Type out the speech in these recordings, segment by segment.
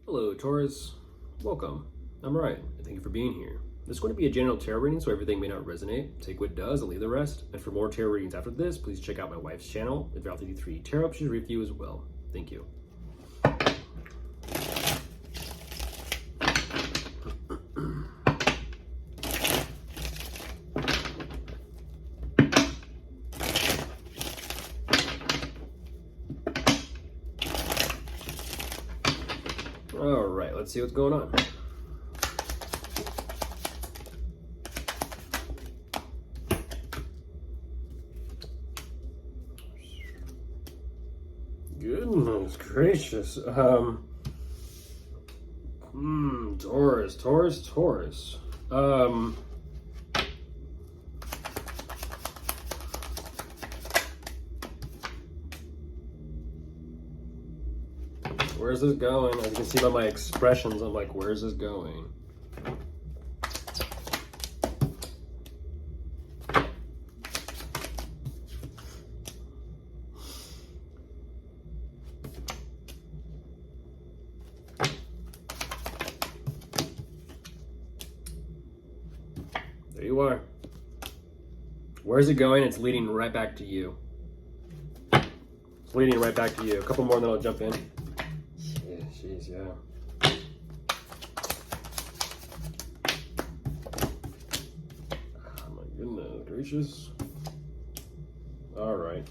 Hello, Taurus. Welcome. I'm Ryan, and thank you for being here. This is going to be a general tarot reading, so everything may not resonate. Take what does and leave the rest. And for more tarot readings after this, please check out my wife's channel, TAURUS Tarot. She's review as well. Thank you. All right, let's see what's going on. Goodness gracious. Taurus. Where's this going? As you can see by my expressions, I'm like, where's this going? There you are. Where's it going? It's leading right back to you. It's leading right back to you. A couple more and then I'll jump in. Jeez, yeah. Oh my goodness gracious. All right.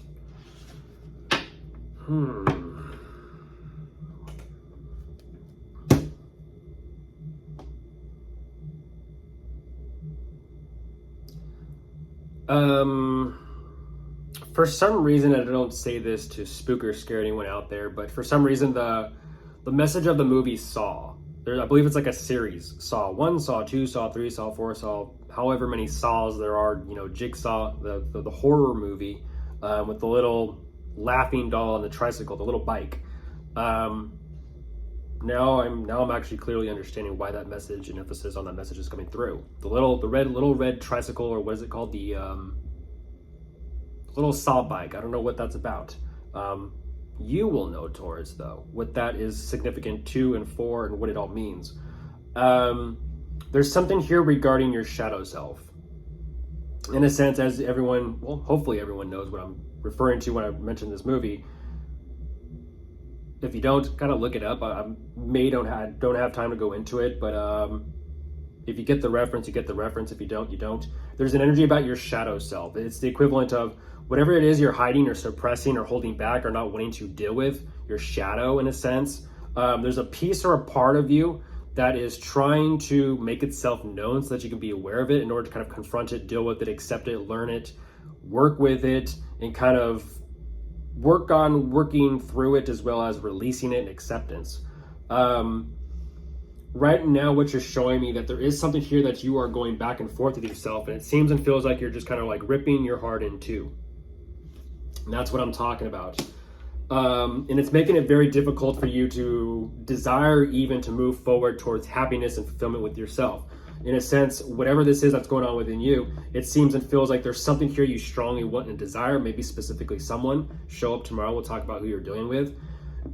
For some reason, I don't say this to spook or scare anyone out there, but for some reason, the message of the movie Saw, I believe it's like a series, Saw 1, Saw 2, Saw 3, Saw 4, Saw however many Saws there are, Jigsaw, the horror movie, with the little laughing doll on the tricycle, the little bike. Now I'm actually clearly understanding why that message and emphasis on that message is coming through. The little red tricycle, or what is it called? The little saw bike. I don't know what that's about. You will know, Taurus, though, what that is significant to and for and what it all means. There's something here regarding your shadow self. In a sense, as everyone, well, hopefully everyone knows what I'm referring to when I mention this movie. If you don't, kind of look it up. I don't have time to go into it, but if you get the reference, you get the reference. If you don't, you don't. There's an energy about your shadow self. It's the equivalent of whatever it is you're hiding or suppressing or holding back or not wanting to deal with, your shadow in a sense. There's a piece or a part of you that is trying to make itself known so that you can be aware of it in order to kind of confront it, deal with it, accept it, learn it, work with it, and kind of working through it as well as releasing it and acceptance. Right now, what you're showing me that there is something here that you are going back and forth with yourself, and it seems and feels like you're just kind of like ripping your heart in two. And that's what I'm talking about. And it's making it very difficult for you to desire even to move forward towards happiness and fulfillment with yourself. In a sense, whatever this is that's going on within you, it seems and feels like there's something here you strongly want and desire, maybe specifically someone. Show up tomorrow, we'll talk about who you're dealing with.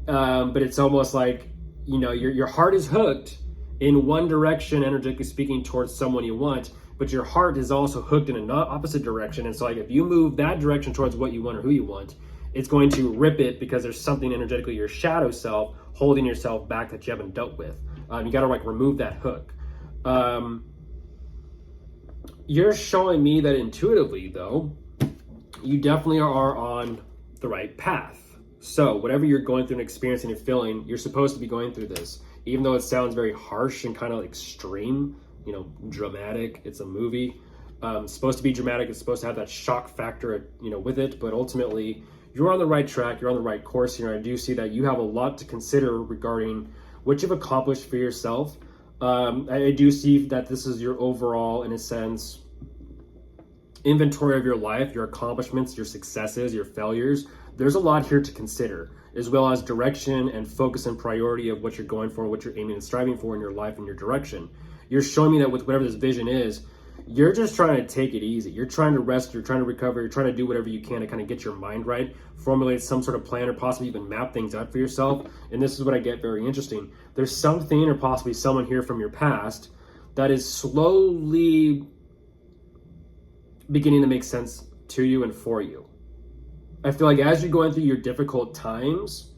But it's almost like, your heart is hooked in one direction, energetically speaking, towards someone you want, but your heart is also hooked in an opposite direction. And so like if you move that direction towards what you want or who you want, it's going to rip it because there's something energetically, your shadow self, holding yourself back that you haven't dealt with. You got to like remove that hook. You're showing me that intuitively, though, you definitely are on the right path. So whatever you're going through and experiencing and feeling, you're supposed to be going through this. Even though it sounds very harsh and kind of extreme, dramatic, it's a movie. It's supposed to be dramatic. It's supposed to have that shock factor, with it. But ultimately, you're on the right track. You're on the right course here. I do see that you have a lot to consider regarding what you've accomplished for yourself. I do see that this is your overall, in a sense, inventory of your life, your accomplishments, your successes, your failures. There's a lot here to consider, as well as direction and focus and priority of what you're going for, what you're aiming and striving for in your life and your direction. You're showing me that with whatever this vision is, You're just trying to take it easy. You're trying to rest. You're trying to recover. You're trying to do whatever you can to kind of get your mind right, formulate some sort of plan, or possibly even map things out for yourself. And this is what I get very interesting. There's something or possibly someone here from your past that is slowly beginning to make sense to you and for you. I feel like as you're going through your difficult times,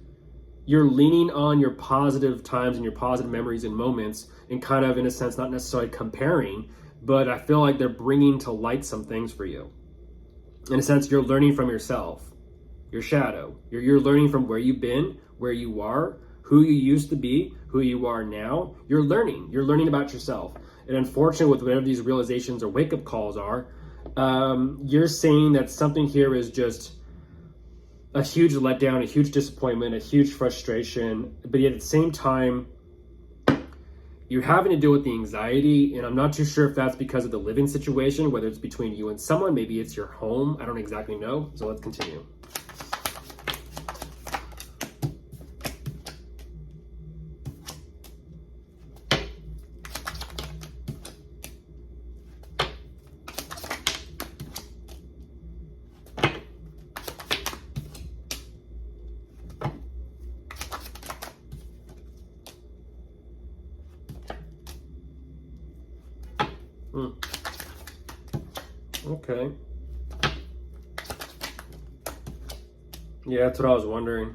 you're leaning on your positive times and your positive memories and moments, and kind of, in a sense, not necessarily comparing, but I feel like they're bringing to light some things for you. In a sense, you're learning from yourself, your shadow. You're learning from where you've been, where you are, who you used to be, who you are now. You're learning about yourself. And unfortunately, with whatever these realizations or wake-up calls are, you're saying that something here is just a huge letdown, a huge disappointment, a huge frustration, but yet at the same time, you're having to deal with the anxiety, and I'm not too sure if that's because of the living situation, whether it's between you and someone, maybe it's your home, I don't exactly know, so let's continue. Okay. Yeah, that's what I was wondering.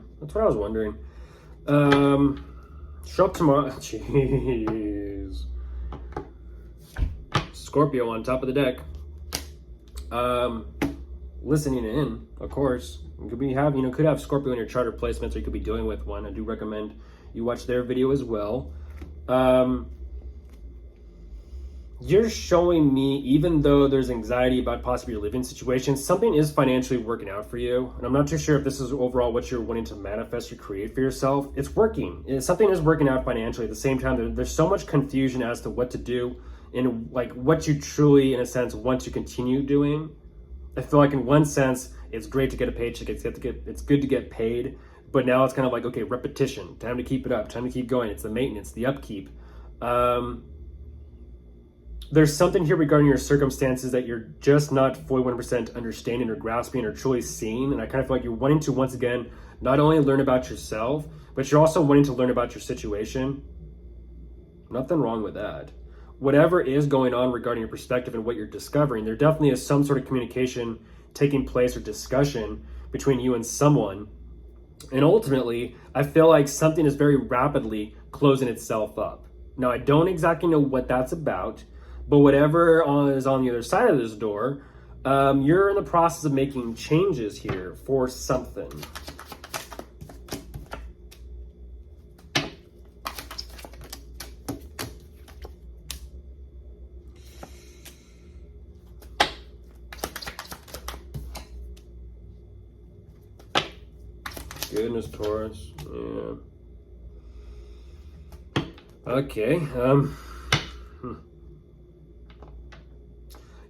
Show up tomorrow. Jeez. Scorpio on top of the deck. Listening in, of course. You could have Scorpio in your chart or placements, or you could be dealing with one. I do recommend you watch their video as well. You're showing me, even though there's anxiety about possibly your living situation, something is financially working out for you. And I'm not too sure if this is overall what you're wanting to manifest or create for yourself. It's working. Something is working out financially. At the same time, there's so much confusion as to what to do and like what you truly, in a sense, want to continue doing. I feel like in one sense, it's great to get a paycheck. It's good to get paid. But now it's kind of like, okay, repetition. Time to keep it up. Time to keep going. It's the maintenance, the upkeep. There's something here regarding your circumstances that you're just not fully 100% understanding or grasping or truly seeing. And I kind of feel like you're wanting to, once again, not only learn about yourself, but you're also wanting to learn about your situation. Nothing wrong with that. Whatever is going on regarding your perspective and what you're discovering, there definitely is some sort of communication taking place or discussion between you and someone. And ultimately, I feel like something is very rapidly closing itself up. Now, I don't exactly know what that's about, but whatever is on the other side of this door, you're in the process of making changes here for something. Goodness, Taurus. Yeah. Okay.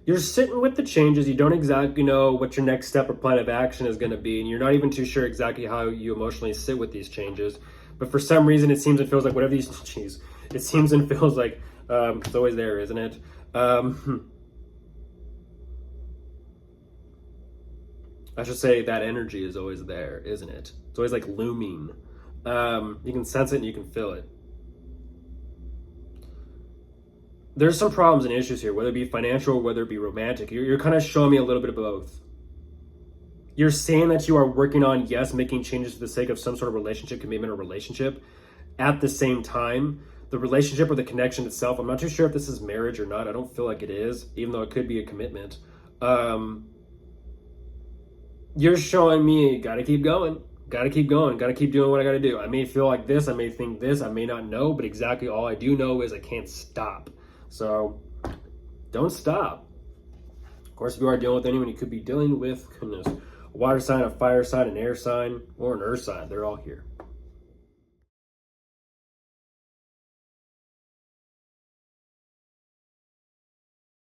You're sitting with the changes. You don't exactly know what your next step or plan of action is going to be, and you're not even too sure exactly how you emotionally sit with these changes. But for some reason, it seems and feels like whatever these it seems and feels like it's always there, isn't it? I should say that energy is always there, isn't it? It's always like looming. You can sense it and you can feel it. There's some problems and issues here, whether it be financial or whether it be romantic. You're kind of showing me a little bit of both. You're saying that you are working on, yes, making changes for the sake of some sort of relationship, commitment, or relationship. At the same time, the relationship or the connection itself, I'm not too sure if this is marriage or not. I don't feel like it is, even though it could be a commitment. You're showing me, gotta keep going, gotta keep doing what I gotta do. I may feel like this, I may think this, I may not know, but exactly all I do know is I can't stop. So don't stop. Of course, if you are dealing with anyone you could be dealing with, goodness, a water sign, a fire sign, an air sign, or an earth sign, they're all here.